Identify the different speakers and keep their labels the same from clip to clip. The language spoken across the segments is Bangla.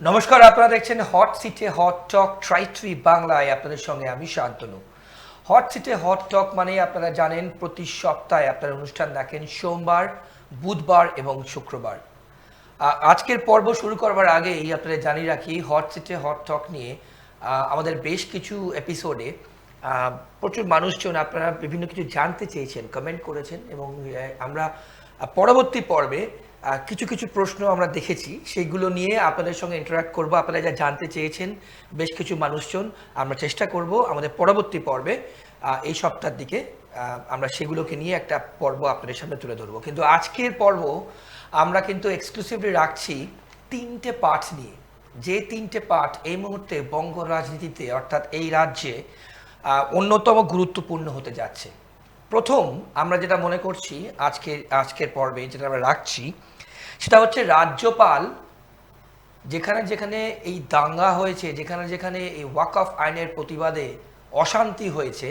Speaker 1: নমস্কার, আপনারা দেখছেন হট সিটে হট টক ট্রাইট্রি বাংলায়। আপনাদের সঙ্গে আমি শান্তনু। হট সিটে হট টক মানে আপনারা জানেন প্রতি সপ্তাহে আপনারা অনুষ্ঠান দেখেন সোমবার, বুধবার এবং শুক্রবার। আজকের পর্ব শুরু করবার আগেই আপনারা জানিয়ে রাখি হট সিটে হট টক নিয়ে আমাদের বেশ কিছু এপিসোডে প্রচুর মানুষজন আপনারা বিভিন্ন কিছু জানতে চেয়েছেন, কমেন্ট করেছেন এবং আমরা পরবর্তী পর্বে কিছু কিছু প্রশ্ন আমরা দেখেছি, সেইগুলো নিয়ে আপনাদের সঙ্গে ইন্টারাক্ট করব। আপনারা যা জানতে চেয়েছেন বেশ কিছু মানুষজন, আমরা চেষ্টা করব আমাদের পরবর্তী পর্বে এই সপ্তাহের দিকে আমরা সেগুলোকে নিয়ে একটা পর্ব আপনাদের সামনে তুলে ধরবো। কিন্তু আজকের পর্ব আমরা কিন্তু এক্সক্লুসিভলি রাখছি তিনটে পার্ট নিয়ে, যে তিনটে পার্ট এই মুহূর্তে বঙ্গ রাজনীতিতে অর্থাৎ এই রাজ্যে অন্যতম গুরুত্বপূর্ণ হতে যাচ্ছে। প্রথম আমরা যেটা মনে করছি আজকের পর্বে যেটা আমরা রাখছি সেটা হচ্ছে রাজ্যপাল যেখানে যেখানে এই দাঙ্গা হয়েছে, যেখানে যেখানে এই ওয়াকফ আইনের প্রতিবাদে অশান্তি হয়েছে,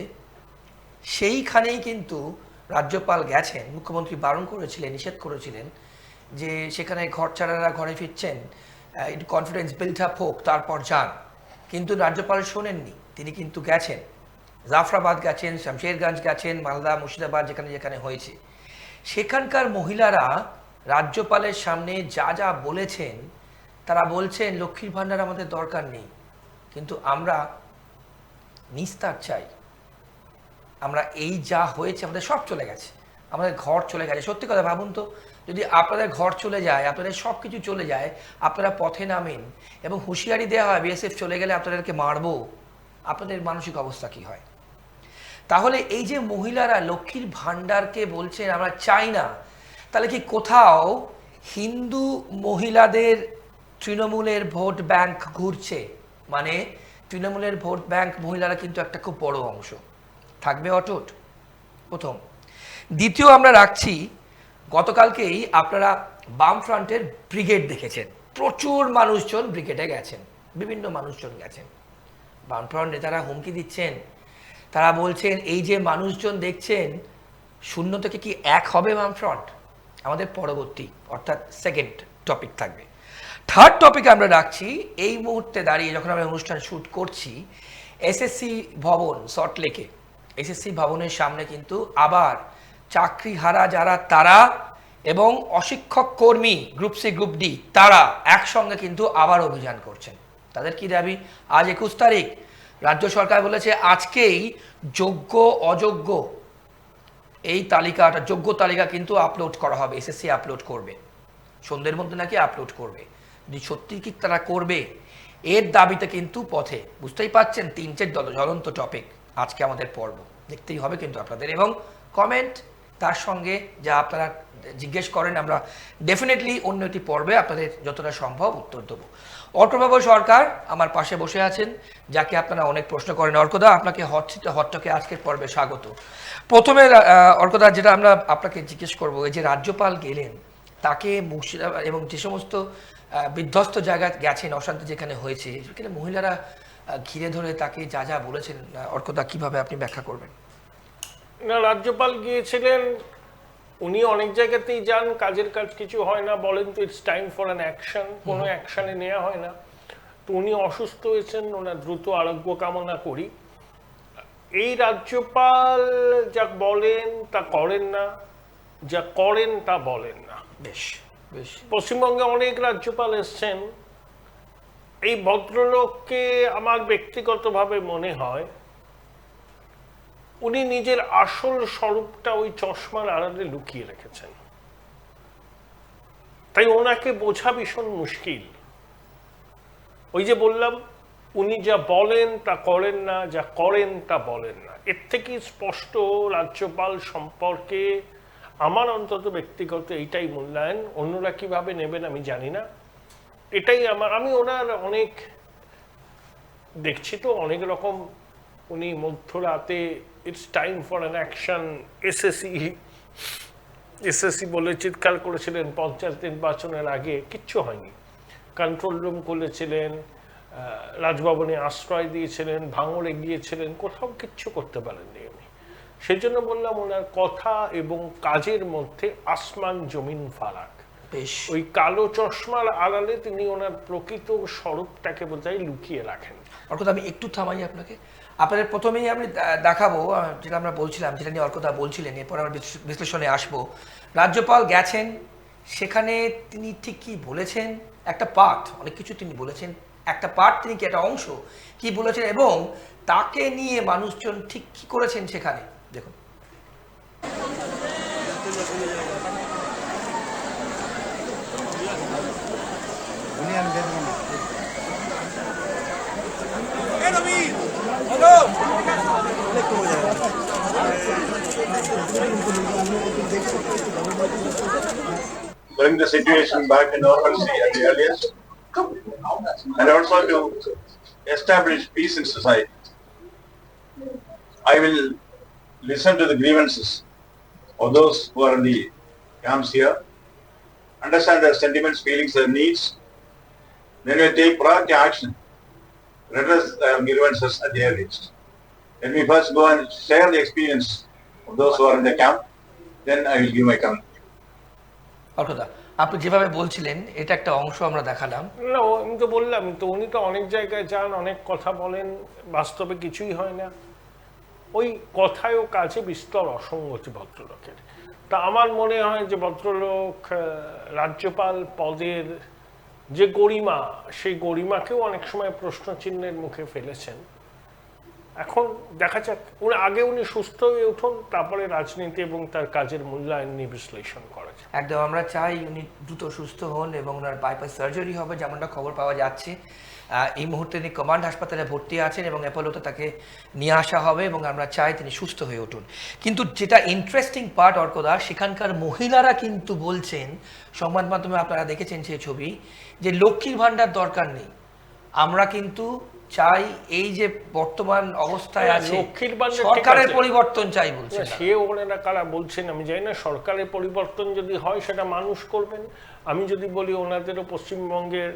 Speaker 1: সেইখানেই কিন্তু রাজ্যপাল গেছেন। মুখ্যমন্ত্রী বারণ করেছিলেন, নিষেধ করেছিলেন যে সেখানে ঘর ছাড়ারা ঘরে ফিরছেন, একটু কনফিডেন্স বিল্ড আপ হোক তারপর যান। কিন্তু রাজ্যপাল শোনেননি, তিনি কিন্তু গেছেন। জাফরাবাদ গেছেন, শামশেরগঞ্জ গেছেন, মালদা, মুর্শিদাবাদ যেখানে যেখানে হয়েছে, সেখানকার মহিলারা রাজ্যপালের সামনে যা যা বলেছেন, তারা বলছেন লক্ষ্মীর ভাণ্ডার আমাদের দরকার নেই, কিন্তু আমরা নিস্তার চাই। আমরা এই যা হয়েছে আমাদের সব চলে গেছে, আমাদের ঘর চলে গেছে। সত্যি কথা ভাবুন তো, যদি আপনাদের ঘর চলে যায়, আপনাদের সব কিছু চলে যায়, আপনারা পথে নামেন এবং হুঁশিয়ারি দেওয়া হয় বিএসএফ চলে গেলে আপনাদেরকে মারবো, আপনাদের মানসিক অবস্থা কি হয়? তাহলে এই যে মহিলারা লক্ষ্মীর ভাণ্ডারকে বলছেন আমরা চাই না, তাহলে কি কোথাও হিন্দু মহিলাদের তৃণমূলের ভোট ব্যাংক ঘুরছে? মানে তৃণমূলের ভোট ব্যাংক মহিলারা কিন্তু একটা খুব বড় অংশ থাকবে অটুট, প্রথম। দ্বিতীয় আমরা রাখছি, গতকালকেই আপনারা বামফ্রন্টের ব্রিগেড দেখেছেন, প্রচুর মানুষজন ব্রিগেডে গেছেন, বিভিন্ন মানুষজন গেছেন। বামফ্রন্ট নেতারা হুমকি দিচ্ছেন, তারা বলছেন এই যে মানুষজন দেখছেন, শূন্য থেকে কি এক হবে বামফ্রন্ট? আমাদের পরবর্তী অর্থাৎ সেকেন্ড টপিক থাকবে। থার্ড টপিক আমরা রাখছি, এই মুহূর্তে দাঁড়িয়ে যখন আমরা অনুষ্ঠান শ্যুট করছি, এসএসসি ভবন সল্টলেকে, এসএসসি ভবনের সামনে কিন্তু আবার চাকরি হারা যারা তারা এবং অশিক্ষক কর্মী গ্রুপ সি গ্রুপ ডি তারা একসঙ্গে কিন্তু আবার অভিযান করছেন। তাদের কি দাবি? আজ 21 তারিখ, রাজ্য সরকার বলেছে আজকেই যোগ্য অযোগ্য এই তালিকাটা, যোগ্য তালিকা কিন্তু আপলোড করা হবে, এসএসসি আপলোড করবে, সন্ধ্যের মধ্যে নাকি আপলোড করবে। যদি সত্যি কি তারা করবে, এর দাবিতে কিন্তু পথে, বুঝতেই পাচ্ছেন তিনটে জ্বলন্ত টপিক আজকে আমাদের পর্ব, দেখতেই হবে কিন্তু আপনাদের। এবং কমেন্ট তার সঙ্গে যা আপনারা জিজ্ঞেস করেন, আমরা ডেফিনেটলি অন্য একটি পর্বে আপনাদের যতটা সম্ভব উত্তর দেবো। অর্কবাবু সরকার আমার পাশে বসে আছেন, যাকে আপনারা অনেক প্রশ্ন করেন। অর্কদা, আপনাকে হটটকে আজকের পর্বে স্বাগত। প্রথমে অর্কদা, যেটা আমরা আপনাকে জিজ্ঞেস করবো, এই যে রাজ্যপাল গেলেন, তাকে মুর্শিদাবাদ এবং যে সমস্ত বিধ্বস্ত জায়গায় গেছেন, অশান্তি যেখানে হয়েছে, সেখানে মহিলারা ঘিরে ধরে তাকে যা যা বলেছেন, অর্কদা কিভাবে আপনি ব্যাখ্যা করবেন?
Speaker 2: না, রাজ্যপাল গিয়েছিলেন, উনি অনেক জায়গাতেই যান, কাজের কাজ কিছু হয় না, বলেন তো it's time for an action, কোনো অ্যাকশনে নেওয়া হয় না। তো উনি অসুস্থ হয়েছেন, ওনার দ্রুত আরোগ্য কামনা করি। এই রাজ্যপাল যা বলেন তা করেন না, যা করেন তা বলেন না।
Speaker 1: বেশ বেশ।
Speaker 2: পশ্চিমবঙ্গে অনেক রাজ্যপাল এসছেন, এই ভদ্রলোককে আমার ব্যক্তিগতভাবে মনে হয় উনি নিজের আসল স্বরূপটা ওই চশমার আড়ালে লুকিয়ে রেখেছেন, তাই ওনাকে বোঝা ভীষণ মুশকিল। ওই যে বললাম, উনি যা বলেন তা করেন না, যা করেন তা বলেন না। এর থেকে স্পষ্ট রাজ্যপাল সম্পর্কে আমার অন্তত ব্যক্তিগত এইটাই মূল্যায়ন। অন্যরা কিভাবে নেবেন আমি জানি না, এটাই আমি ওনার অনেক দেখছি তো অনেক রকম। উনি মধ্যরাতে it's time for an action, SSC বলে চিৎকার করেছিলেন পঞ্চায়েত নির্বাচনের আগে, কিচ্ছু হয়নি। কন্ট্রোল রুম খুলেছিলেন, রাজভবনে আশ্রয় দিয়েছিলেন, ভাঙড়ে গিয়েছিলেন, কোথাও কিচ্ছু করতে পারেননি উনি। সেই জন্য বললাম ওনার কথা এবং কাজের মধ্যে আসমান জমিন ফারাক।
Speaker 1: বেশ।
Speaker 2: ওই কালো চশমার আড়ালে তিনি ওনার প্রকৃত স্বরূপটাকে বোধহয় লুকিয়ে রাখেন।
Speaker 1: অর্কদা আমি একটু থামাই আপনাকে। আপনাদের প্রথমেই আমি দেখাবো যেটা আমরা বলছিলাম, যেটা নিয়ে অর্কদা বলছিলেন, এরপর আমরা বিশ্লেষণে আসবো। রাজ্যপাল গেছেন, সেখানে তিনি ঠিক কি বলেছেন, একটা পার্ট, অনেক কিছু তিনি বলেছেন, একটা পার্ট তিনি কি একটা অংশ কি বলেছেন, এবং তাকে নিয়ে মানুষজন ঠিক কি করেছেন সেখানে দেখুন।
Speaker 3: Bring the situation back to normalcy at the earliest, and also to establish peace in society. I will listen to the grievances of those who are in the camps here, understand their sentiments, feelings, their needs, then we take proactive action, redress their grievances at the earliest. Let me first go and share the experience of those who are in the camp, then I will give my comment.
Speaker 1: অর্কদা, আপনি যেভাবে বলছিলেন এটা একটা অংশ আমরা দেখালাম।
Speaker 2: না, আমি তো বললাম তো, উনি তো অনেক জায়গায় যান, অনেক কথা বলেন, বাস্তবে কিছুই হয় না। ওই কথায় ও কাজে বিস্তর অসঙ্গতি ভদ্রলোকের। তা আমার মনে হয় যে ভদ্রলোক রাজ্যপাল পদের যে গরিমা, সেই গরিমাকেও অনেক সময় প্রশ্নচিহ্নের মুখে ফেলেছেন। এখন দেখা যাক, উনি সুস্থ হয়ে উঠুন, তারপরে রাজনীতি এবং তার কাজের মূল্যায়ন নিয়ে বিশ্লেষণ করা যায়।
Speaker 1: একদম, আমরা চাই উনি দ্রুত সুস্থ হন এবং ওনার বাইপাস সার্জারি হবে, যেমনটা খবর পাওয়া যাচ্ছে। এই মুহূর্তে তিনি কমান্ড হাসপাতালে ভর্তি আছেন এবং অ্যাপোলোতে তাকে নিয়ে আসা হবে, এবং আমরা চাই তিনি সুস্থ হয়ে উঠুন। কিন্তু যেটা ইন্টারেস্টিং পার্ট অর্কদা, সেখানকার মহিলারা কিন্তু বলছেন, সংবাদ মাধ্যমে আপনারা দেখেছেন সেই ছবি, যে লক্ষ্মীর ভাণ্ডার দরকার নেই, আমরা কিন্তু চাই এই যে বর্তমান অবস্থায় আছে
Speaker 2: লক্ষ্মীর ভাণ্ডার
Speaker 1: সরকারের পরিবর্তন চাই বলছেন।
Speaker 2: সে ওনারা কারা বলছেন আমি জানি না। সরকারের পরিবর্তন যদি হয় সেটা মানুষ করবেন। আমি যদি বলি ওনাদেরও পশ্চিমবঙ্গের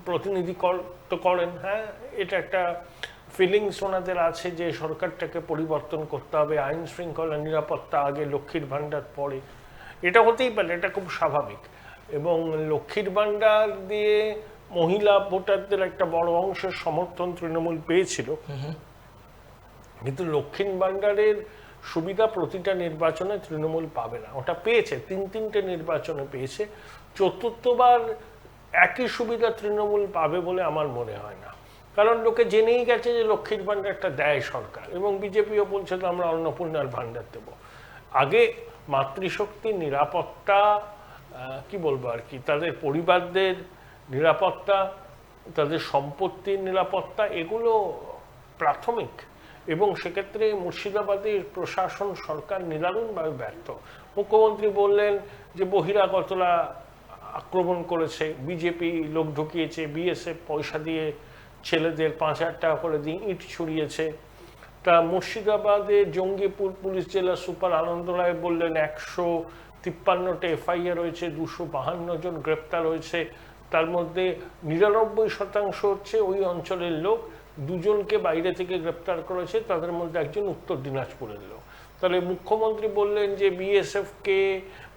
Speaker 2: প্রতিনিধি তো করেন, হ্যাঁ, এটা একটা ফিলিংস ওনাদের আছে যে সরকারটাকে পরিবর্তন করতে হবে, আইন শৃঙ্খলা নিরাপত্তা আগে, লক্ষ্মীর ভাণ্ডার পরে। এটা হতেই পারে, এটা খুব স্বাভাবিক। এবং লক্ষ্মীর ভাণ্ডার দিয়ে মহিলা ভোটারদের একটা বড় অংশের সমর্থন তৃণমূল পেয়েছিল, কিন্তু লক্ষ্মীর ভাণ্ডারের সুবিধা প্রতিটা নির্বাচনে তৃণমূল পাবে না। ওটা পেয়েছে, তিনটে নির্বাচনে পেয়েছে। চতুর্থবার একই সুবিধা তৃণমূল পাবে বলে আমার মনে হয় না, কারণ লোকে জেনেই গেছে যে লক্ষ্মীর ভাণ্ডারটা দেয় সরকার, এবং বিজেপিও বলছে তো আমরা অন্নপূর্ণার ভাণ্ডার দেব। আগে মাতৃশক্তির নিরাপত্তা, কি বলবো আর কি, তাদের পরিবারদের নিরাপত্তা, তাদের সম্পত্তির নিরাপত্তা, এগুলো প্রাথমিক। এবং সেক্ষেত্রে মুর্শিদাবাদের প্রশাসন, সরকার নিদারুণভাবে ব্যর্থ। মুখ্যমন্ত্রী বললেন যে বহিরাগতরা আক্রমণ করেছে, বিজেপি লোক ঢুকিয়েছে, বিএসএফ পয়সা দিয়ে ছেলেদের 5,000 টাকা করে দিয়ে ইট ছুড়িয়েছে। তা মুর্শিদাবাদের জঙ্গিপুর পুলিশ জেলা সুপার আনন্দ রায় বললেন 153টা এফআইআর রয়েছে, 252 জন গ্রেপ্তার হয়েছে, তার মধ্যে 99% হচ্ছে ওই অঞ্চলের লোক। 2 জনকে বাইরে থেকে গ্রেপ্তার করেছে, তাদের মধ্যে একজন উত্তর দিনাজপুরের লোক। তাহলে মুখ্যমন্ত্রী বললেন যে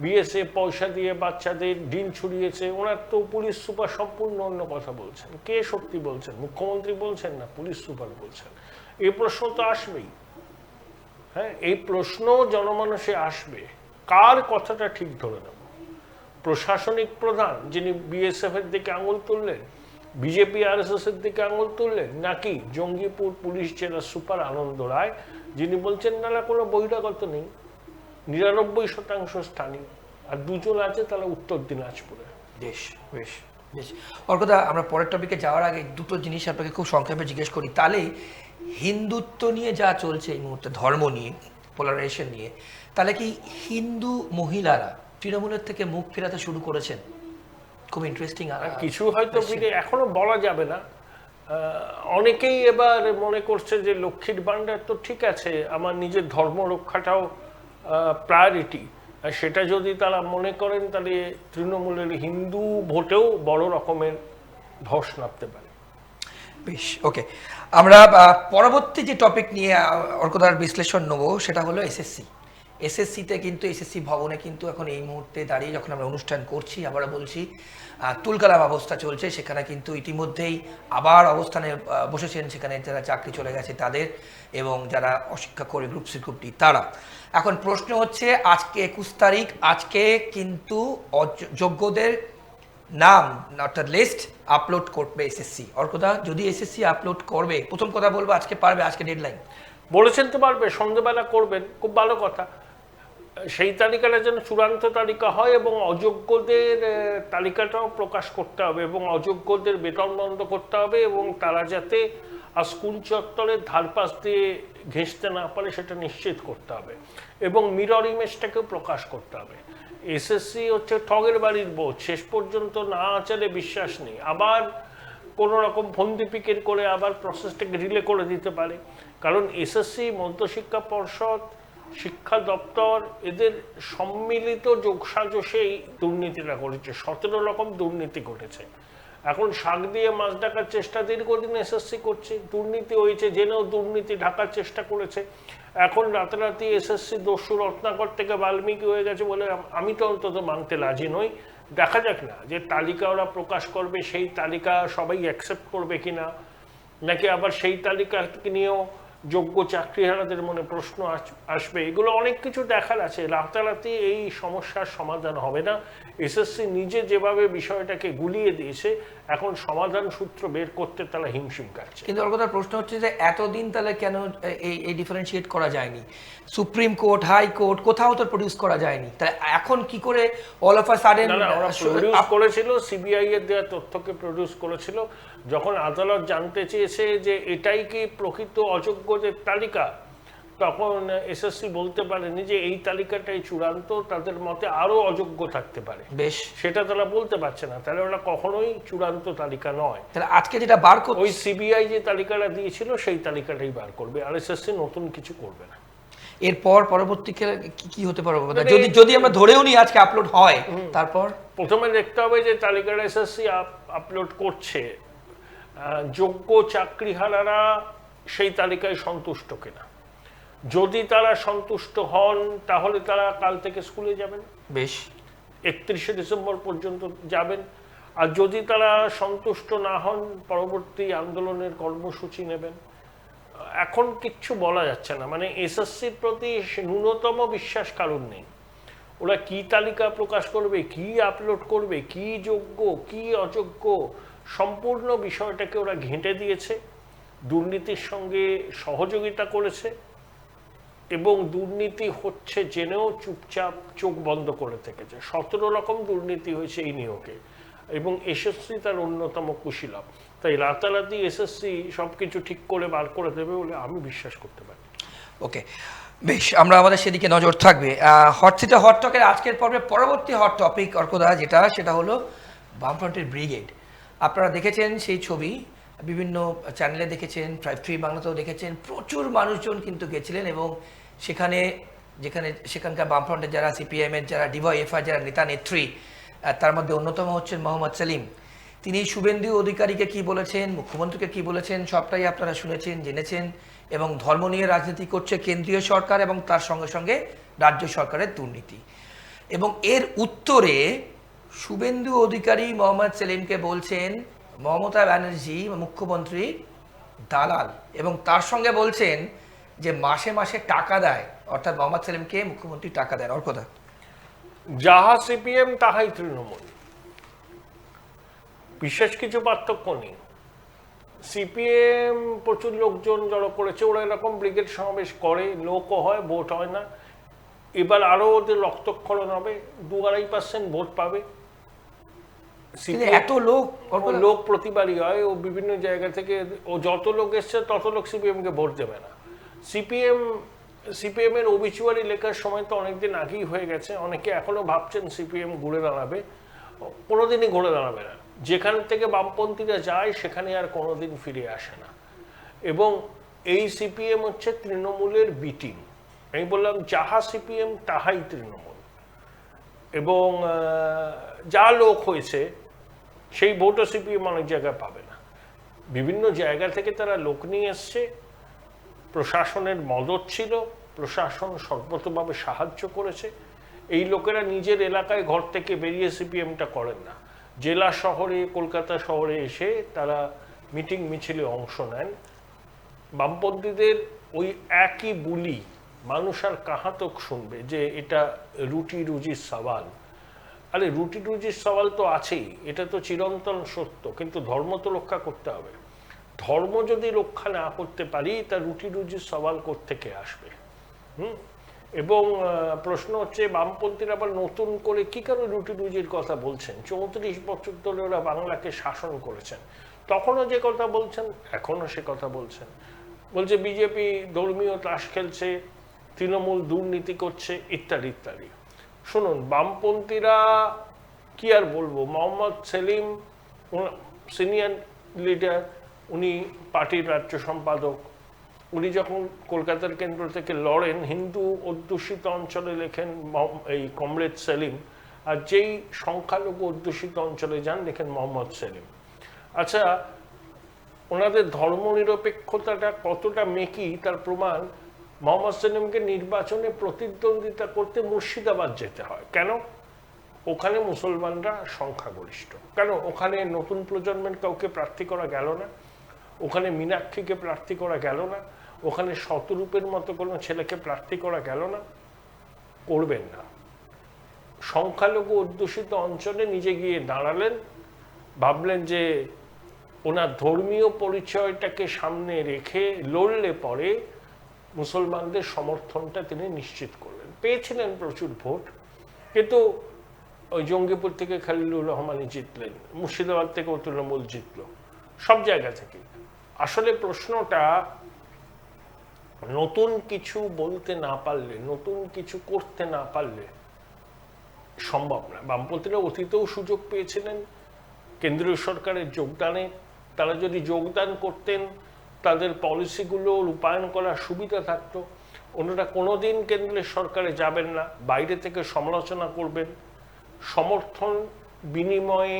Speaker 2: বিএসএফ পয়সা দিয়ে বাচ্চাদের ডিম ছুড়িয়েছে। ওনার তো পুলিশ সুপার সম্পূর্ণ অন্য কথা বলছেন। কে সত্যি বলছেন? মুখ্যমন্ত্রী বলছেন না পুলিশ সুপার বলছেন? এই প্রশ্ন তো আসবেই। হ্যাঁ, এই প্রশ্ন জনমানসে আসবে, কার কথাটা ঠিক ধরে নেব? প্রশাসনিক প্রধান যিনি বিএসএফ এর দিকে আঙুল তুললেন, বিজেপি আরএসএস এর দিকে আঙুল তুললেন, নাকি জঙ্গিপুর পুলিশ জেলা সুপার আনন্দ রায় যিনি বলছেন না না কোনো বহিরাগত নেই, 99% স্থানীয়, আর 2 জন আছে তারা উত্তর দিনাজপুরে।
Speaker 1: বেশ বেশ বেশ অর্কদা, আমরা পরের টপিকে যাওয়ার আগে দুটো জিনিস আপনাকে খুব সংক্ষেপে জিজ্ঞেস করি। তাহলে হিন্দুত্ব নিয়ে যা চলছে এই মুহূর্তে, ধর্ম নিয়ে, পোলারাইজেশন নিয়ে, তাহলে কি হিন্দু মহিলারা তৃণমূলের থেকে মুখ ফেরাতে শুরু করেছেন? খুব ইন্টারেস্টিং।
Speaker 2: কিছু হয়তো এখনো বলা যাবে না। অনেকেই এবার মনে করছে যে লক্ষ্মীর ভাণ্ডার তো ঠিক আছে, আমার নিজের ধর্ম রক্ষাটাও প্রায়োরিটি, আর সেটা যদি তারা মনে করেন তাহলে তৃণমূলের হিন্দু ভোটেও বড় রকমের ধস নামতে পারে।
Speaker 1: বেশ, ওকে, আমরা পরবর্তী যে টপিক নিয়ে অর্কদার বিশ্লেষণ নেব সেটা হলো এসএসসি। এসএসসিতে কিন্তু এসএসসি ভবনে কিন্তু এখন এই মুহূর্তে দাঁড়িয়ে যখন আমরা অনুষ্ঠান করছি, আবারও বলছি, তুলকালাম অবস্থা চলছে। সেখানে কিন্তু ইতিমধ্যেই আবার অবস্থানে বসেছেন সেখানে যারা চাকরি চলে গেছে তাদের, এবং যারা অশিক্ষা করে গ্রুপ সি গ্রুপ ডি তারা। এখন প্রশ্ন হচ্ছে, আজকে 21 তারিখ, আজকে কিন্তু যোগ্যদের নাম অর্থাৎ লিস্ট আপলোড করবে এসএসসি। অর্কদা, যদি এসএসসি আপলোড করবে, প্রথম কথা বলবো আজকে পারবে, আজকে ডেডলাইন
Speaker 2: বলেছেন তো পারবে, সন্ধ্যেবেলা করবেন, খুব ভালো কথা। সেই তালিকাটা যেন চূড়ান্ত তালিকা হয় এবং অযোগ্যদের তালিকাটাও প্রকাশ করতে হবে এবং অযোগ্যদের বেতন বন্ধ করতে হবে এবং তারা যাতে আর স্কুল চত্বরের ধারপাশ দিয়ে ঘেঁষতে না পারে সেটা নিশ্চিত করতে হবে এবং মিরর ইমেজটাকেও প্রকাশ করতে হবে। এসএসসি হচ্ছে ঠগের বাড়ির বোধ, শেষ পর্যন্ত না আচারে বিশ্বাস নেই, আবার কোনো রকম ফন্দি পিকেট করে আবার প্রসেসটাকে রিলে করে দিতে পারে। কারণ এসএসসি, মধ্যশিক্ষা পর্ষদ, শিক্ষা দপ্তর এদের সম্মিলিত যোগসাজশেই দুর্নীতিটা করেছে, 17 রকম দুর্নীতি ঘটেছে। এখন শাক দিয়ে মাছ ঢাকার চেষ্টা দীর্ঘদিন এসএসসি করছে, দুর্নীতি হয়েছে জেনেও দুর্নীতি ঢাকার চেষ্টা করেছে। এখন রাতারাতি এসএসসি দস্যু রত্নাকর থেকে বাল্মীকি হয়ে গেছে বলে আমি তো অন্তত মানতে রাজি নই। দেখা যাক না যে তালিকা ওরা প্রকাশ করবে, সেই তালিকা সবাই অ্যাকসেপ্ট করবে কিনা, নাকি আবার সেই তালিকা নিয়েও যোগ্য চাকরিহারাদের মনে প্রশ্ন আসবে। এগুলো অনেক কিছু দেখার আছে। রাতারাতি এই সমস্যার সমাধান হবে না। এসএসসি নিজে যেভাবে বিষয়টাকে গুলিয়ে দিয়েছে, এখন সমাধান সূত্র বের করতে তারা হিমশিম খাচ্ছে।
Speaker 1: কিন্তু ওর কথা প্রশ্ন হচ্ছে যে এতদিন তাহলে কেন এই ডিফারেন্সিয়েট করা যায়নি? সুপ্রিম কোর্ট, হাই কোর্ট, কোথাও তো প্রডিউস করা যায়নি, তাহলে এখন কি করে all of a sudden?
Speaker 2: Produce করেছিল, সিবিআই এর দেওয়া তথ্যকে প্রডিউস করেছিল। যখন আদালত জানতে চেয়েছে যে এটাই কি প্রকৃত অযোগ্যদের তালিকা, তখন এসএসসি বলতে পারেনি যে এই তালিকাটাই চূড়ান্ত, তাদের মতে আরো অযোগ্য থাকতে পারে।
Speaker 1: বেশ,
Speaker 2: সেটা তারা বলতে পারছে না, তাহলে ওরা কখনোই চূড়ান্ত তালিকা নয়।
Speaker 1: তাহলে আজকে যেটা বার করতে,
Speaker 2: ওই সিবিআই যে তালিকাটা দিয়েছিল সেই তালিকাটাই বার করবে, আর এসএসসি নতুন কিছু করবে না।
Speaker 1: এরপর পরবর্তী কি হতে পারে? যদি যদি আমরা ধরেও নিই আজকে আপলোড হয়, তারপর
Speaker 2: প্রথমে দেখতে হবে যে তালিকাটা এসএসসি আপলোড করছে, যোগ্য চাকরিহারারা সেই তালিকায় সন্তুষ্ট কিনা। যদি তারা সন্তুষ্ট হন তাহলে তারা কাল থেকে স্কুলে যাবেন,
Speaker 1: বেশ
Speaker 2: 31শে ডিসেম্বর পর্যন্ত যাবেন। আর যদি তারা সন্তুষ্ট না হন, পরবর্তী আন্দোলনের কর্মসূচি নেবেন। এখন কিচ্ছু বলা যাচ্ছে না, মানে এসএসসির প্রতি ন্যূনতম বিশ্বাস কারণ নেই। ওরা কি তালিকা প্রকাশ করবে, কি আপলোড করবে, কি যোগ্য কি অযোগ্য, সম্পূর্ণ বিষয়টাকে ওরা ঘেঁটে দিয়েছে, দুর্নীতির সঙ্গে সহযোগিতা করেছে এবং দুর্নীতি হচ্ছে জেনেও চুপচাপ চোখ বন্ধ করে থেকেছে। 17 রকম দুর্নীতি হয়েছে এই নিয়োগে এবং এসএসসি তার অন্যতম কুশীলব। তাই রাতারাতি এসএসসি সবকিছু ঠিক করে বার করে দেবে বলে আমি বিশ্বাস করতে পারি।
Speaker 1: ওকে, বেশ, আমরা আমাদের সেদিকে নজর থাকবে। হট সিটে হট টকের আজকের পর্বে পরবর্তী হট টপিক অর্কদা সেটা হলো বামফ্রন্টের ব্রিগেড। আপনারা দেখেছেন সেই ছবি, বিভিন্ন চ্যানেলে দেখেছেন, ফ্রি বাংলাতেও দেখেছেন, প্রচুর মানুষজন কিন্তু গেছিলেন এবং সেখানকার বামফ্রন্টের যারা সিপিএমের যারা ডিওয়াইএফআই যারা নেতা নেত্রী, তার মধ্যে অন্যতম হচ্ছেন মোহাম্মদ সেলিম। তিনি শুভেন্দু অধিকারীকে কি বলেছেন, মুখ্যমন্ত্রীকে কি বলেছেন, সবটাই আপনারা শুনেছেন, জেনেছেন। এবং ধর্ম নিয়ে রাজনীতি করছে কেন্দ্রীয় সরকার এবং তার সঙ্গে সঙ্গে রাজ্য সরকারের দুর্নীতি। এবং এর উত্তরে শুভেন্দু অধিকারী মোহাম্মদ সেলিমকে বলছেন মমতা ব্যানার্জি মুখ্যমন্ত্রী দালাল, এবং তার সঙ্গে বলছেন যে মাসে মাসে টাকা দেয়, অর্থাৎ মোহাম্মদ সেলিমকে মুখ্যমন্ত্রী টাকা দেয়। ওর কথা,
Speaker 2: যাহা সিপিএম তাহাই তৃণমূল, বিশেষ কিছু পার্থক্য নেই। সিপিএম প্রচুর লোকজন জড়ো করেছে, ওরা এরকম ব্রিগেড সমাবেশ করে, লোকও হয়, ভোট হয় না। এবার আরো ওদের রক্তক্ষরণ হবে, 2-2.5% ভোট পাবে।
Speaker 1: এত লোক
Speaker 2: প্রতিবারই হয়, ও বিভিন্ন জায়গা থেকে, ও যত লোক এসছে তত লোক সিপিএমকে ভোট দেবে না। সিপিএম এর ওবিচুয়ারি লেখার সময় তো অনেকদিন আগেই হয়ে গেছে। অনেকে এখনো ভাবছেন সিপিএম ঘুরে দাঁড়াবে, কোনোদিনই ঘুরে দাঁড়াবে না। যেখান থেকে বামপন্থীরা যায় সেখানে আর কোনোদিন ফিরে আসে না। এবং এই সিপিএম হচ্ছে তৃণমূলের বিটিং। আমি বললাম যাহা সিপিএম তাহাই তৃণমূল, এবং যা লোক হয়েছে সেই ভোটও সিপিএম অনেক জায়গায় পাবে না। বিভিন্ন জায়গা থেকে তারা লোক নিয়ে এসছে, প্রশাসনের মদত ছিল, প্রশাসন সর্বতভাবে সাহায্য করেছে। এই লোকেরা নিজের এলাকায় ঘর থেকে বেরিয়ে সিপিএমটা করেন না, জেলা শহরে কলকাতা শহরে এসে তারা মিটিং মিছিলে অংশ নেন। বামপন্থীদের ওই একই বুলি মানুষ আর কাহা তক শুনবে যে এটা রুটি রুজির সওয়াল। আরে রুটি রুজির সওয়াল তো আছেই, এটা তো চিরন্তন সত্য, কিন্তু ধর্ম তো রক্ষা করতে হবে। ধর্ম যদি রক্ষা না করতে পারি তা রুটি রুজির সওয়াল কোত্থেকে আসবে? এবং প্রশ্ন হচ্ছে বামপন্থীরা আবার নতুন করে কি কারণে রুটি রুজির কথা বলছেন? 34 বছর ধরে ওরা বাংলাকে শাসন করেছেন, তখনও যে কথা বলছেন এখনো সে কথা বলছেন। বলছে বিজেপি ধর্মীয় তাস খেলছে, তৃণমূল দুর্নীতি করছে, ইত্যাদি ইত্যাদি। শুনুন, বামপন্থীরা কি আর বলবো, মোহাম্মদ সেলিম সিনিয়র লিডার, উনি পার্টির রাজ্য সম্পাদক, উনি যখন কলকাতার কেন্দ্র থেকে লড়েন হিন্দু অধ্যুষিত অঞ্চলে লেখেন এই কমরেড সেলিম, আর যেই সংখ্যালঘু অধ্যুষিত অঞ্চলে যান লেখেন মোহাম্মদ সেলিম। আচ্ছা, ওনাদের ধর্মনিরপেক্ষতাটা কতটা মেকি তার প্রমাণ মোহাম্মদ সেলিমকে নির্বাচনে প্রতিদ্বন্দ্বিতা করতে মুর্শিদাবাদ যেতে হয়। কেন? ওখানে মুসলমানরা সংখ্যাগরিষ্ঠ। কেন ওখানে নতুন প্রজন্মের কাউকে প্রার্থী করা গেল না? ওখানে মীনাক্ষীকে প্রার্থী করা গেল না? ওখানে শতরূপের মতো কোনো ছেলেকে প্রার্থী করা গেল না? করবেন না। সংখ্যালঘু অধ্যুষিত অঞ্চলে নিজে গিয়ে দাঁড়ালেন, ভাবলেন যে ওনার ধর্মীয় পরিচয়টাকে সামনে রেখে লড়লে পরে মুসলমানদের সমর্থনটা তিনি নিশ্চিত করলেন। পেয়েছিলেন প্রচুর ভোট, কিন্তু ওই জঙ্গিপুর থেকে খালিলুর রহমানই জিতলেন, মুর্শিদাবাদ থেকে তৃণমূল জিতল, সব জায়গা থেকে। আসলে প্রশ্নটা নতুন কিছু বলতে না পারলে, নতুন কিছু করতে না পারলে সম্ভব না। বামপন্থীরা অতীতেও সুযোগ পেয়েছিলেন কেন্দ্রীয় সরকারের যোগদানে। তারা যদি যোগদান করতেন, তাদের পলিসিগুলো রূপায়ণ করার সুবিধা থাকতো। ওনারা কোনোদিন কেন্দ্রের সরকারে যাবেন না, বাইরে থেকে সমালোচনা করবেন, সমর্থন বিনিময়ে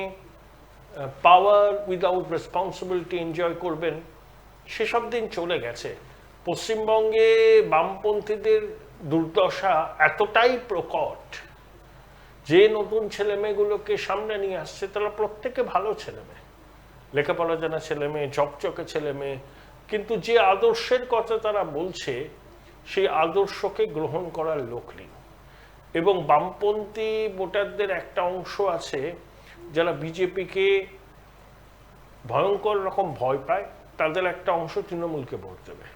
Speaker 2: পাওয়ার উইদাউট রেসপন্সিবিলিটি এনজয় করবেন। সেসব দিন চলে গেছে। পশ্চিমবঙ্গে বামপন্থীদের দুর্দশা এতটাই প্রকট যে নতুন ছেলেমেয়েগুলোকে সামনে নিয়ে আসছে তারা প্রত্যেকে ভালো ছেলেমেয়ে, লেখাপড়া জানা ছেলেমেয়ে, চকচকে ছেলেমেয়ে, কিন্তু যে আদর্শের কথা তারা বলছে সেই আদর্শকে গ্রহণ করার লোক নেই। এবং বামপন্থী ভোটারদের একটা অংশ আছে যারা বিজেপিকে ভয়ঙ্কর রকম ভয় পায়, তাদের একটা অংশ তৃণমূলকে ভোট দেবে,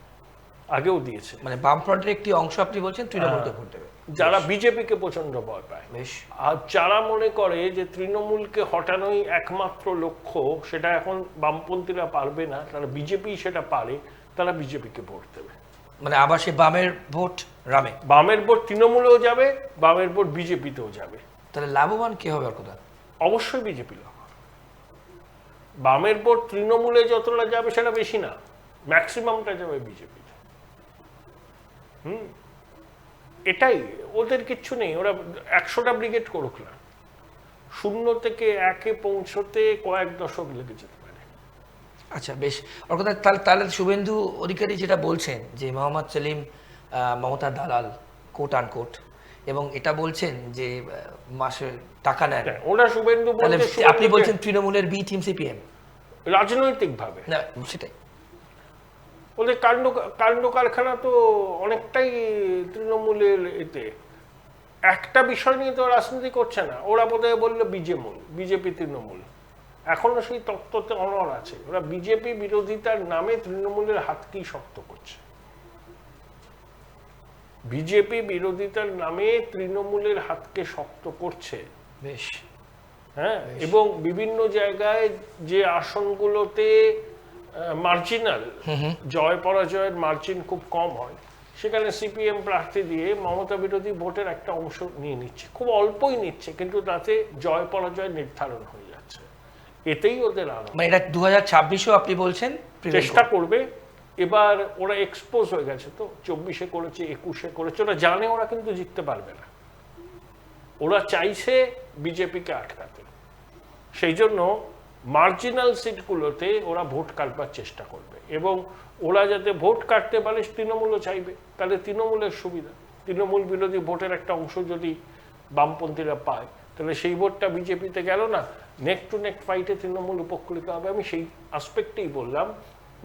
Speaker 2: আগেও দিয়েছে।
Speaker 1: মানে বামফ্রন্টের একটি অংশ আপনি বলছেন তৃণমূলকে ভোট দেবে,
Speaker 2: যারা বিজেপিকে প্রচন্ড ভয় পায়।
Speaker 1: বেশ।
Speaker 2: আর যারা মনে করে যে তৃণমূলকে হটানোই একমাত্র লক্ষ্য, সেটা এখন বামপন্থীরা পারবে না, তারা বিজেপি সেটা পারে, তারা বিজেপিকে ভোট দেবে।
Speaker 1: মানে আবার সে বামের ভোট রামে,
Speaker 2: বামের ভোট তৃণমূলেও যাবে, বামের ভোট বিজেপিতেও যাবে।
Speaker 1: তাহলে লাভবান কে হবে আর কথা?
Speaker 2: অবশ্যই বিজেপি লাভ। বামের ভোট তৃণমূলে যতটা যাবে সেটা বেশি না, ম্যাক্সিমামটা যাবে বিজেপি। এটাই, ওদের কিচ্ছু নেই। ওরা 100টা ব্রিগেড করুক না, 0 থেকে 1-এ পৌঁছতে কয়েক দশক লেগে যেতে পারে।
Speaker 1: আচ্ছা, বেশ। ওর কথা তাহলে তাহলে শুভেন্দু অধিকারী যেটা বলছেন যে মোহাম্মদ সেলিম মমতার দালাল, কোট আনকোট, এবং এটা বলছেন যে মাসে টাকা নেন,
Speaker 2: ওরা শুভেন্দু
Speaker 1: তাহলে
Speaker 2: বলতে
Speaker 1: আপনি বলছেন তৃণমূলের বি টিম সিপিএম
Speaker 2: রাজনৈতিক ভাবে
Speaker 1: না, সেটাই
Speaker 2: ওদের কাণ্ড কারখানা তো অনেকটাই তৃণমূলের এতে। একটা বিষয় নিয়ে তো রাজনীতি করছে না। ওরা বোধহয় বললো বিজেপি তৃণমূল, এখনো সেই তত্ত্বতে অনড় আছে। ওরা বিজেপি বিরোধিতার নামে তৃণমূলের হাতকেই শক্ত করছে। বিজেপি বিরোধিতার নামে তৃণমূলের হাতকে শক্ত করছে।
Speaker 1: বেশ।
Speaker 2: হ্যাঁ, এবং বিভিন্ন জায়গায় যে আসনগুলোতে মার্জিনাল জয় পরাজয়ের মার্জিন খুব কম হয়, সেখানে সিপিএম প্রার্থী দিয়ে মমতা বিরোধী ভোটের একটা অংশ নিয়ে নিচ্ছে, খুব অল্পই নিচ্ছে, কিন্তু তাতে জয় পরাজয় নির্ধারণ হয়ে যাচ্ছে। এতেই ওদের আনন্দ।
Speaker 1: মানে এটা 2026-ও আপনি বলছেন
Speaker 2: চেষ্টা করবে। এবার ওরা এক্সপোজ হয়ে গেছে, তো 24-এ করেছে, 21-এ করেছে, ওরা জানে ওরা কিন্তু জিততে পারবে না। ওরা চাইছে বিজেপিকে আটকাতে। সেই জন্য মার্জিনাল সিটগুলোতে ওরা ভোট কাটবার চেষ্টা করবে, এবং ওরা যাতে ভোট কাটতে পারে তৃণমূলও চাইবে, তাহলে তৃণমূলের সুবিধা। তৃণমূল বিরোধী ভোটের একটা অংশ যদি বামপন্থীরা পায়, তাহলে সেই ভোটটা বিজেপিতে গেল না, নেক টু নেক ফাইটে তৃণমূল উপকৃত হবে। আমি সেই আসপেক্টেই বললাম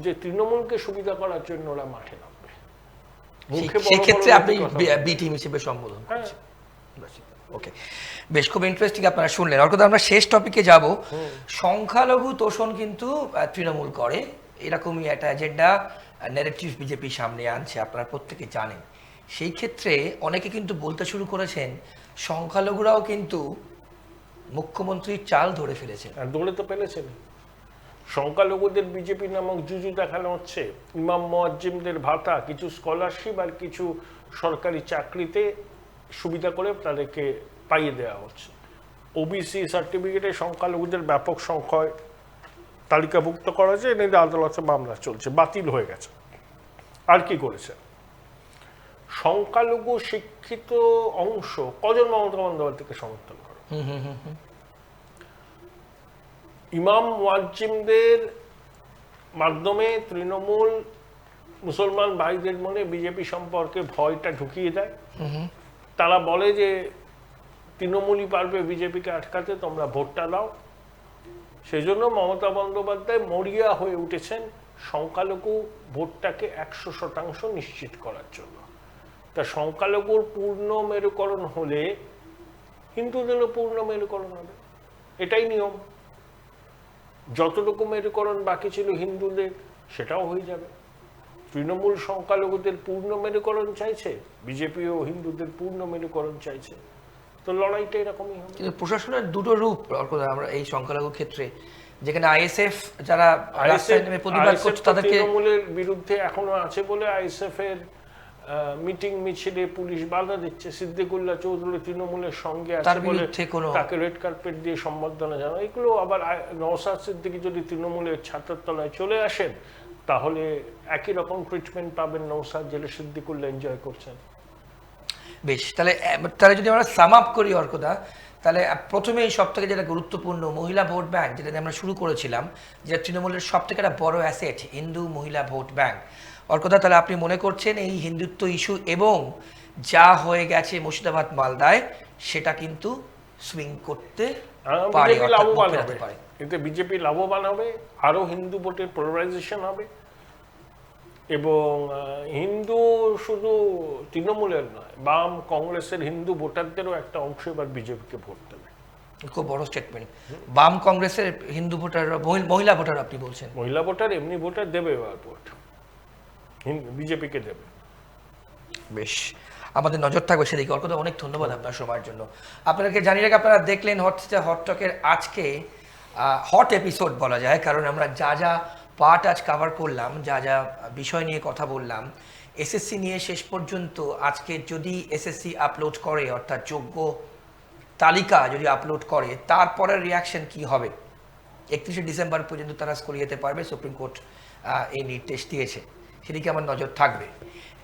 Speaker 2: যে তৃণমূলকে সুবিধা করার জন্য ওরা মাঠে নামবে। মুখে বড় বড়
Speaker 1: সেক্ষেত্রে আপনি
Speaker 2: কথা বলবে।
Speaker 1: বি টিম হিসেবে সম্বোধন
Speaker 2: হ্যাঁ।
Speaker 1: করছেন। ওকে, বেশ খুব ইন্টারেস্টিং আপনারা শুনলেন। অর্থাৎ আমরা শেষ টপিকে যাব। সংখ্যালঘু তোষণ কিন্তু তৃণমূল করে, এরকমই একটা এজেন্ডা ন্যারেটিভ বিজেপি সামনে আনছে, আপনারা প্রত্যেকে জানেন। সেই ক্ষেত্রে অনেকে কিন্তু বলতে শুরু করেছেন সংখ্যালঘুরাও কিন্তু মুখ্যমন্ত্রীর চাল ধরে ফেলেছেন।
Speaker 2: আর দৌড়ে তো পেলেছেন। সংখ্যালঘুদের বিজেপি নামক জুজু দেখানো হচ্ছে, ইমাম মুয়াজ্জিমদের ভাতা, কিছু স্কলারশিপ আর কিছু সরকারি চাকরিতে সুবিধা করে তাদেরকে পাইয়ে দেওয়া হচ্ছে। ওবিসি সার্টিফিকেটে সংখ্যালঘুদের ব্যাপক সংখ্যায় তালিকাভুক্ত করা যায়, এনে আদালতে মামলা চলছে, বাতিল হয়ে গেছে। আর কি করেছে? সংখ্যালঘু শিক্ষিত অংশ কজন মমতা বন্দ্যোপাধ্যায়কে সমর্থন করে? ইমাম মুয়াজ্জিমদের মাধ্যমে তৃণমূল মুসলমান ভাইদের মনে বিজেপি সম্পর্কে ভয়টা ঢুকিয়ে দেয়। তারা বলে যে তৃণমূলই পারবে বিজেপিকে আটকাতে, তোমরা ভোটটা দাও। সেজন্য মমতা বন্দ্যোপাধ্যায় মরিয়া হয়ে উঠেছেন সংখ্যালঘু ভোটটাকে 100% নিশ্চিত করার জন্য। তা সংখ্যালঘুর পূর্ণ মেরুকরণ হলে হিন্দুদেরও পূর্ণ মেরুকরণ হবে, এটাই নিয়ম। যতটুকু মেরুকরণ বাকি ছিল হিন্দুদের, সেটাও হয়ে যাবে। তৃণমূল সংখ্যালঘুদের পূর্ণ মেরুকরণ চাইছে, বিজেপিও হিন্দুদের পূর্ণ মেরুকরণ চাইছে, তো লড়াইটা এরকমই হবে।
Speaker 1: কিন্তু প্রশাসনের দুটো রূপ আমরা এই সংখ্যালঘু ক্ষেত্রে, যেখানে আইএসএফ যারা রাস্তায় নেমে প্রতিবাদ করছে তাদেরকে
Speaker 2: তৃণমূলের বিরুদ্ধে এখনো আছে বলে আইএসএফ এর মিটিং মিছিলে পুলিশ বাধা দিচ্ছে। সিদ্দিকুল্লাহ চৌধুরী তৃণমূলের সঙ্গে আছে বলে তাকে রেড কার্পেট দিয়ে সম্বর্ধনা জানায়। এগুলো আবার নওশাদ সিদ্দিকী যদি তৃণমূলের ছাত্রের তলায় চলে আসেন, তাহলে একই রকম ট্রিটমেন্ট পাবেন নওশাদ, যেটা সিদ্দিকুল্লাহ এনজয় করছেন।
Speaker 1: বেশ, তাহলে যদি আমরা সাম আপ করি অর্কদা, তাহলে প্রথমেই সব থেকে যেটা গুরুত্বপূর্ণ মহিলা ভোট ব্যাংক, যেটা আমরা শুরু করেছিলাম, যেটা তৃণমূলের সব থেকে একটা বড় অ্যাসেট, হিন্দু মহিলা ভোট ব্যাংক। অর্কদা, তাহলে আপনি মনে করছেন এই হিন্দুত্ব ইস্যু এবং যা হয়ে গেছে মুর্শিদাবাদ মালদায়, সেটা কিন্তু সুইং করতে পারে,
Speaker 2: লাভবান হবে, এতে বিজেপি লাভবান হবে, আরো হিন্দু ভোটের পোলারাইজেশন হবে, এবং হিন্দু শুধু তৃণমূলের নয়, বাম কংগ্রেসের হিন্দু ভোটারদেরও একটা অংশ এবার বিজেপিকে ভোট দেবে।
Speaker 1: খুব বড় স্টেটমেন্ট। বাম কংগ্রেসের হিন্দু ভোটার, মহিলা ভোটার আপনি বলছেন?
Speaker 2: মহিলা ভোটার, এমনি ভোটার দেবে এবার ভোট, বিজেপিকে দেবে।
Speaker 1: বেশ, আমাদের নজর থাকবে সেদিকে। অর্কদা, অনেক ধন্যবাদ আপনার সময়ের জন্য। আপনাদেরকে জানিয়ে রাখি, আপনারা দেখলেন হট টকের আজকে হট এপিসোড বলা যায়, কারণ আমরা যা যা পার্ট আজ কভার করলাম, যা যা বিষয় নিয়ে কথা বললাম, এসএসসি নিয়ে শেষ পর্যন্ত আজকে যদি এসএসসি আপলোড করে, অর্থাৎ যোগ্য তালিকা যদি আপলোড করে, তারপরের রিয়াকশন কি হবে, 31শে ডিসেম্বর পর্যন্ত তারা স্কুলে যেতে পারবে, সুপ্রিম কোর্ট এই নির্দেশ দিয়েছে, সেদিকে আমার নজর থাকবে।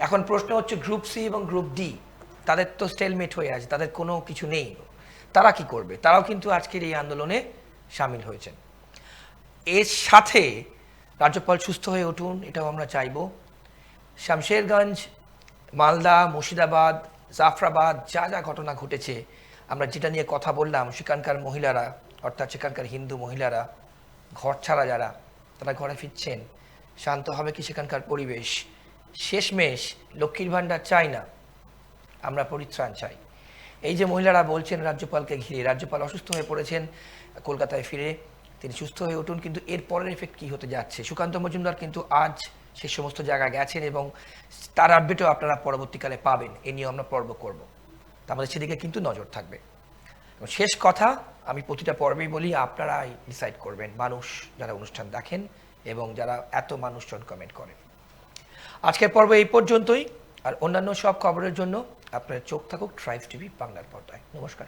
Speaker 1: এখন প্রশ্ন হচ্ছে গ্রুপ সি এবং গ্রুপ ডি, তাদের তো স্টেলমেট হয়ে আছে, তাদের কোনো কিছু নেই, তারা কি করবে? তারাও কিন্তু আজকের এই আন্দোলনে সামিল হয়েছেন। এর সাথে রাজ্যপাল সুস্থ হয়ে উঠুন, এটাও আমরা চাইব। শামশেরগঞ্জ, মালদা, মুর্শিদাবাদ, জাফরাবাদ যা যা ঘটনা ঘটেছে, আমরা যেটা নিয়ে কথা বললাম, সেখানকার মহিলারা, অর্থাৎ সেখানকার হিন্দু মহিলারা, ঘর ছাড়া যারা, তারা ঘরে ফিরছেন, শান্ত হবে কি সেখানকার পরিবেশ? শেষমেশ লক্ষ্মীর ভাণ্ডার চাই না, আমরা পরিত্রাণ চাই। এই যে মহিলারা বলছেন রাজ্যপালকে ঘিরে, রাজ্যপাল অসুস্থ হয়ে পড়েছেন কলকাতায় ফিরে, তিনি সুস্থ হয়ে উঠুন, কিন্তু এর পরের এফেক্ট কী হতে যাচ্ছে? সুকান্ত মজুমদার কিন্তু আজ সে সমস্ত জায়গায় গেছেন এবং তার আপডেটও আপনারা পরবর্তীকালে পাবেন, এ নিয়ে আমরা পর্ব করব, আমাদের সেদিকে কিন্তু নজর থাকবে। শেষ কথা, আমি প্রতিটা পর্বেই বলি, আপনারাই ডিসাইড করবেন, মানুষ যারা অনুষ্ঠান দেখেন এবং যারা এত মানুষজন কমেন্ট করেন। আজকের পর্ব এই পর্যন্তই, আর অন্যান্য সব খবরের জন্য আপনার চোখ থাকুক ট্রাইবস টিভি বাংলার পর্দায়। নমস্কার।